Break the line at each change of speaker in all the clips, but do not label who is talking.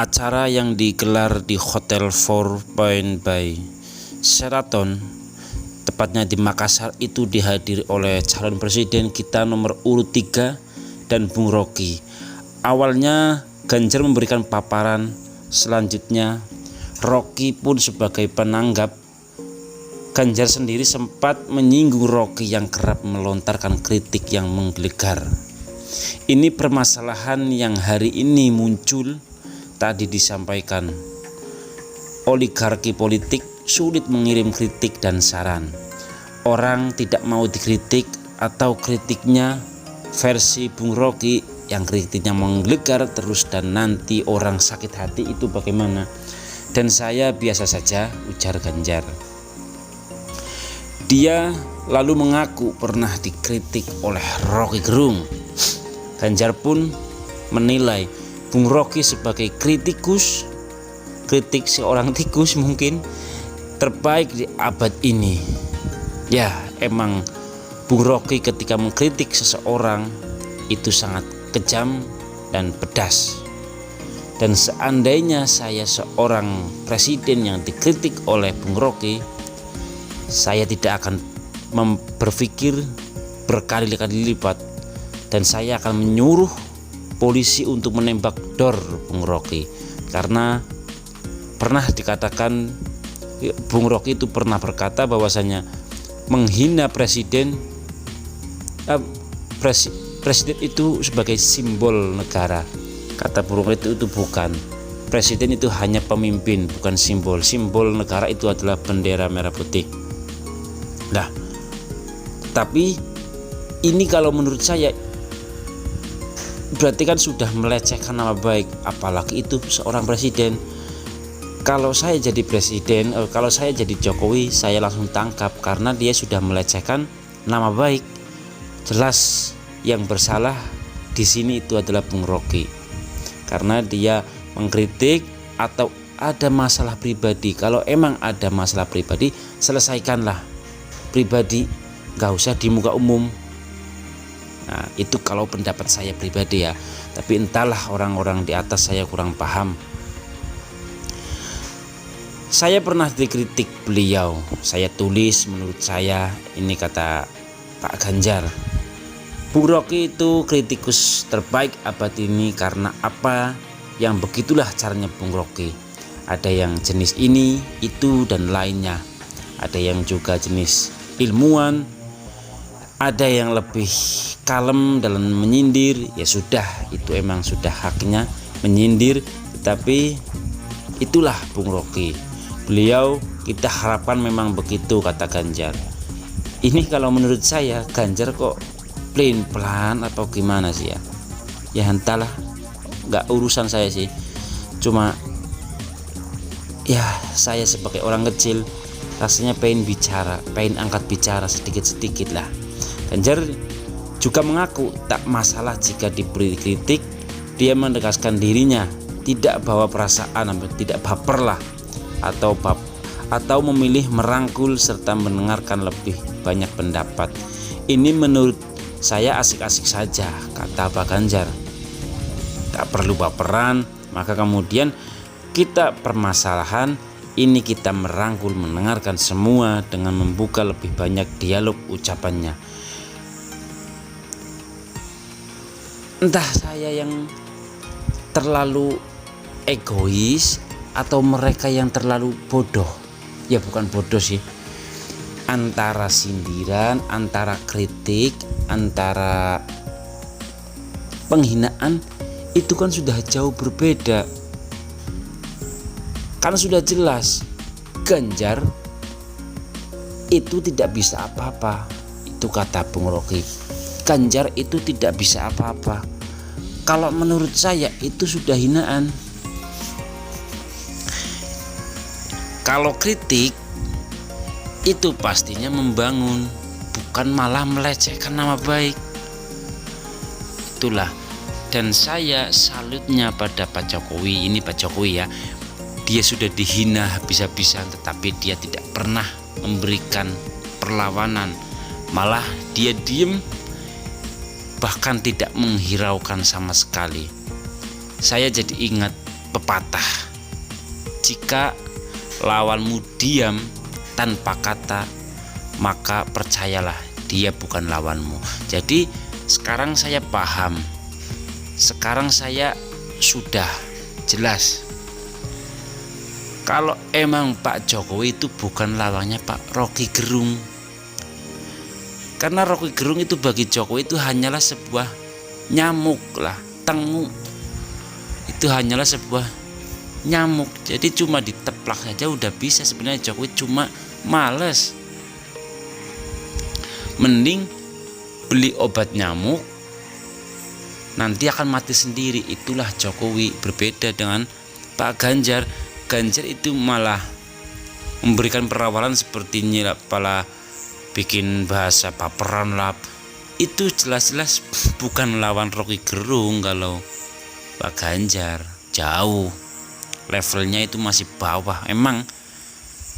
Acara yang digelar di Hotel Four Points by Sheraton, tepatnya di Makassar, itu dihadiri oleh calon presiden kita nomor urut 3 dan Bung Rocky. Awalnya Ganjar memberikan paparan, selanjutnya Rocky pun sebagai penanggap. Ganjar sendiri sempat menyinggung Rocky yang kerap melontarkan kritik yang menggelegar. Ini permasalahan yang hari ini muncul. Tadi disampaikan, oligarki politik sulit mengirim kritik dan saran. Orang tidak mau dikritik atau kritiknya versi Bung Rocky yang kritiknya menggelegar terus dan nanti orang sakit hati, itu bagaimana? Dan saya biasa saja, ujar Ganjar. Dia lalu mengaku pernah dikritik oleh Rocky Gerung. Ganjar pun menilai Bung Rocky sebagai kritik seorang tikus mungkin terbaik di abad ini. Ya, emang Bung Rocky ketika mengkritik seseorang itu sangat kejam dan pedas. Dan seandainya saya seorang presiden yang dikritik oleh Bung Rocky, saya tidak akan berpikir berkali-kali lipat dan saya akan menyuruh polisi untuk menembak dor Bung Rocky, karena pernah dikatakan Bung Rocky itu pernah berkata bahwasanya menghina presiden itu sebagai simbol negara. Kata Bung Rocky itu bukan, presiden itu hanya pemimpin, bukan simbol negara itu adalah bendera merah putih. Nah, tapi ini kalau menurut saya berarti kan sudah melecehkan nama baik, apalagi itu seorang presiden. Kalau saya jadi presiden, kalau saya jadi Jokowi, saya langsung tangkap karena dia sudah melecehkan nama baik. Jelas yang bersalah di sini itu adalah Bung Rocky, karena dia mengkritik atau ada masalah pribadi. Kalau emang ada masalah pribadi, selesaikanlah pribadi, gak usah di muka umum. Nah, itu kalau pendapat saya pribadi ya, tapi entahlah orang-orang di atas, saya kurang paham. Saya pernah dikritik beliau, saya tulis menurut saya, ini kata Pak Ganjar, Bung Rocky itu kritikus terbaik abad ini karena apa, yang begitulah caranya Bung Rocky. Ada yang jenis ini, itu dan lainnya. Ada yang juga jenis ilmuwan, ada yang lebih kalem dalam menyindir. Ya sudah, itu emang sudah haknya menyindir, tetapi itulah Bung Rocky. Beliau kita harapkan memang begitu, kata Ganjar. Ini kalau menurut saya Ganjar kok plain pelan atau gimana sih ya? Ya entahlah, nggak urusan saya sih. Cuma ya saya sebagai orang kecil rasanya pengen bicara, pengen angkat bicara sedikit-sedikit lah. Ganjar juga mengaku tak masalah jika diberi kritik. Dia menegaskan dirinya tidak bawa perasaan, tidak baper lah, atau memilih merangkul serta mendengarkan lebih banyak pendapat. Ini menurut saya asik-asik saja, kata Pak Ganjar. Tak perlu baperan, maka kemudian kita permasalahan ini kita merangkul, mendengarkan semua dengan membuka lebih banyak dialog ucapannya. Entah saya yang terlalu egois atau mereka yang terlalu bodoh. Ya bukan bodoh sih, antara sindiran, antara kritik, antara penghinaan itu kan sudah jauh berbeda. Kan sudah jelas Ganjar itu tidak bisa apa-apa. Itu kata Bung Rocky, Ganjar itu tidak bisa apa-apa. Kalau menurut saya itu sudah hinaan. Kalau kritik itu pastinya membangun, bukan malah melecehkan nama baik. Itulah, dan saya salutnya pada Pak Jokowi. Ini Pak Jokowi ya, dia sudah dihina habis-habisan tetapi dia tidak pernah memberikan perlawanan, malah dia diem, bahkan tidak menghiraukan sama sekali. Saya jadi ingat pepatah, jika lawanmu diam tanpa kata, maka percayalah dia bukan lawanmu. Jadi sekarang saya paham, sekarang saya sudah jelas kalau emang Pak Jokowi itu bukan lawannya Pak Rocky Gerung. Karena Rocky Gerung itu bagi Jokowi itu hanyalah sebuah nyamuk lah, tengu. Itu hanyalah sebuah nyamuk. Jadi cuma diteplak saja udah bisa. Sebenarnya Jokowi cuma males. Mending beli obat nyamuk, nanti akan mati sendiri. Itulah Jokowi. Berbeda dengan Pak Ganjar. Ganjar itu malah memberikan perawalan seperti nyilapala, bikin bahasa baperan lah. Itu jelas-jelas bukan lawan Rocky Gerung. Kalau Pak Ganjar jauh, levelnya itu masih bawah. Emang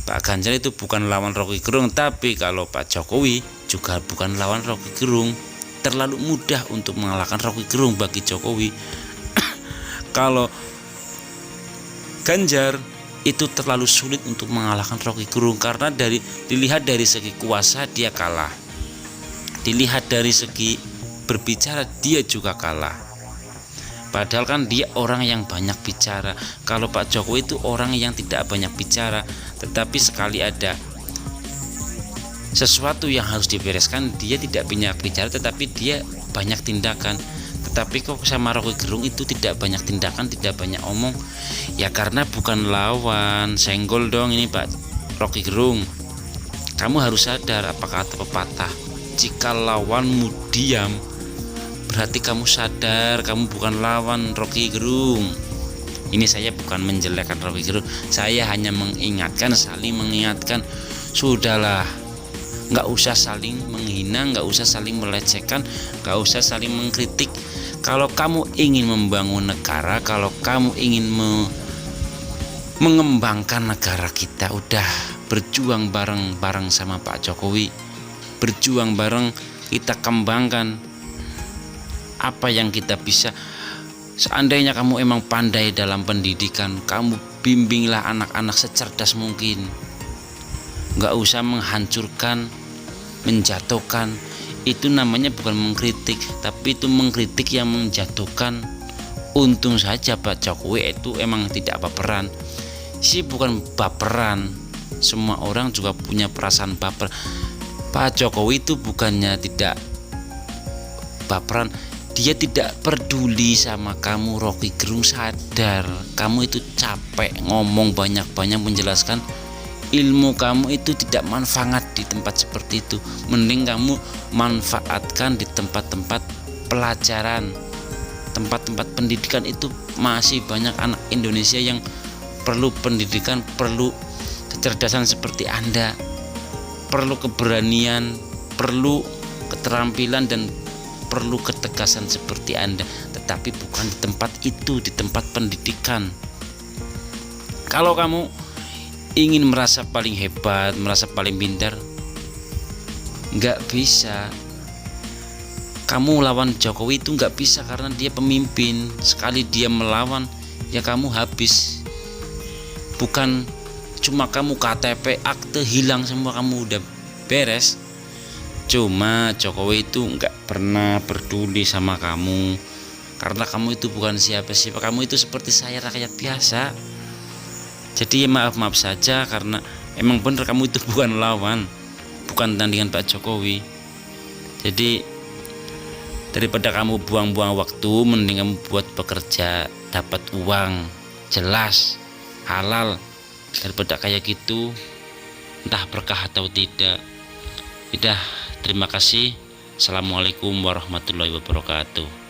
Pak Ganjar itu bukan lawan Rocky Gerung, tapi kalau Pak Jokowi juga bukan lawan Rocky Gerung. Terlalu mudah untuk mengalahkan Rocky Gerung bagi Jokowi. Kalau Ganjar itu terlalu sulit untuk mengalahkan Rocky Gerung, karena dilihat dari segi kuasa dia kalah, dilihat dari segi berbicara dia juga kalah. Padahal kan dia orang yang banyak bicara. Kalau Pak Jokowi itu orang yang tidak banyak bicara, tetapi sekali ada sesuatu yang harus dibereskan dia tidak banyak bicara, tetapi dia banyak tindakan. Tetapi kok sama Rocky Gerung itu tidak banyak tindakan, tidak banyak omong. Ya karena bukan lawan. Senggol dong ini Pak Rocky Gerung. Kamu harus sadar apa kata pepatah, jika lawanmu diam, berarti kamu sadar kamu bukan lawan Rocky Gerung. Ini saya bukan menjelekkan Rocky Gerung, saya hanya mengingatkan, saling mengingatkan. Sudahlah, nggak usah saling menghina, nggak usah saling melecehkan, nggak usah saling mengkritik. Kalau kamu ingin membangun negara, kalau kamu ingin mengembangkan negara kita, udah berjuang bareng-bareng sama Pak Jokowi, berjuang bareng, kita kembangkan apa yang kita bisa. Seandainya kamu emang pandai dalam pendidikan, kamu bimbinglah anak-anak secerdas mungkin. Nggak usah menghancurkan, menjatuhkan. Itu namanya bukan mengkritik, tapi itu mengkritik yang menjatuhkan. Untung saja Pak Jokowi itu emang tidak baperan. Sih bukan baperan, semua orang juga punya perasaan baper. Pak Jokowi itu bukannya tidak baperan, dia tidak peduli sama kamu. Rocky Gerung sadar kamu itu capek ngomong banyak-banyak menjelaskan, ilmu kamu itu tidak manfaat di tempat seperti itu. Mending kamu manfaatkan di tempat-tempat pelajaran, tempat-tempat pendidikan. Itu masih banyak anak Indonesia yang perlu pendidikan, perlu kecerdasan seperti Anda, perlu keberanian, perlu keterampilan, dan perlu ketegasan seperti Anda. Tetapi bukan di tempat itu, di tempat pendidikan. Kalau kamu ingin merasa paling hebat, merasa paling pintar, nggak bisa. Kamu lawan Jokowi itu nggak bisa, karena dia pemimpin. Sekali dia melawan, ya kamu habis. Bukan cuma kamu KTP, akte hilang semua, kamu udah beres. Cuma Jokowi itu nggak pernah peduli sama kamu, karena kamu itu bukan siapa-siapa. Kamu itu seperti saya, rakyat biasa. Jadi maaf saja, karena emang bener kamu itu bukan lawan, bukan tandingan Pak Jokowi. Jadi daripada kamu buang-buang waktu, mending kamu buat bekerja, dapat uang jelas, halal, daripada kayak gitu, entah berkah atau tidak. Udah, terima kasih. Assalamualaikum warahmatullahi wabarakatuh.